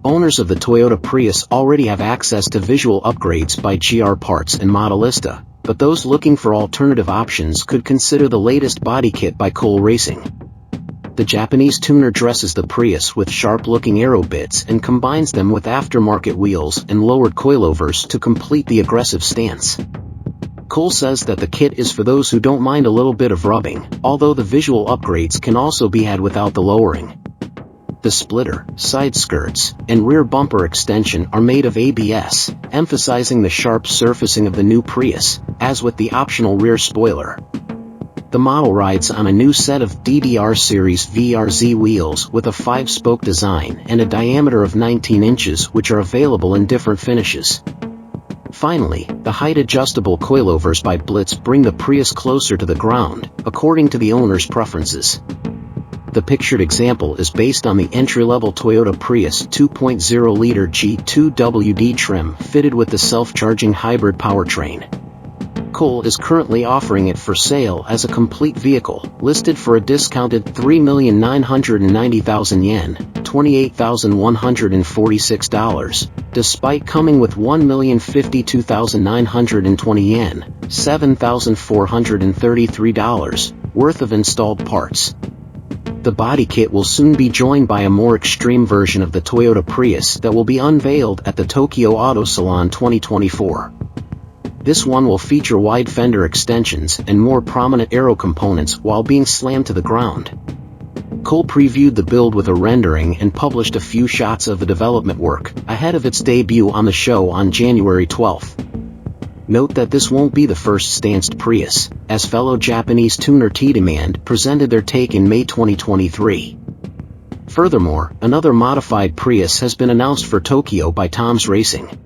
Owners of the Toyota Prius already have access to visual upgrades by GR Parts and Modelista, but those looking for alternative options could consider the latest body kit by Cole Racing. The Japanese tuner dresses the Prius with sharp-looking aero bits and combines them with aftermarket wheels and lowered coilovers to complete the aggressive stance. Cole says that the kit is for those who don't mind a little bit of rubbing, although the visual upgrades can also be had without the lowering. The splitter, side skirts, and rear bumper extension are made of ABS, emphasizing the sharp surfacing of the new Prius, as with the optional rear spoiler. The model rides on a new set of DDR Series VRZ wheels with a 5-spoke design and a diameter of 19 inches, which are available in different finishes. Finally, the height-adjustable coilovers by Blitz bring the Prius closer to the ground, according to the owner's preferences. The pictured example is based on the entry-level Toyota Prius 2.0-liter G2WD trim fitted with the self-charging hybrid powertrain. Cole is currently offering it for sale as a complete vehicle, listed for a discounted $3,990,000 yen, $28,146, despite coming with $1,052,920 yen, $7,433, worth of installed parts. The body kit will soon be joined by a more extreme version of the Toyota Prius that will be unveiled at the Tokyo Auto Salon 2024. This one will feature wide fender extensions and more prominent aero components while being slammed to the ground. Cole previewed the build with a rendering and published a few shots of the development work, ahead of its debut on the show on January 12th. Note that this won't be the first stanced Prius, as fellow Japanese tuner T-Demand presented their take in May 2023. Furthermore, another modified Prius has been announced for Tokyo by Tom's Racing.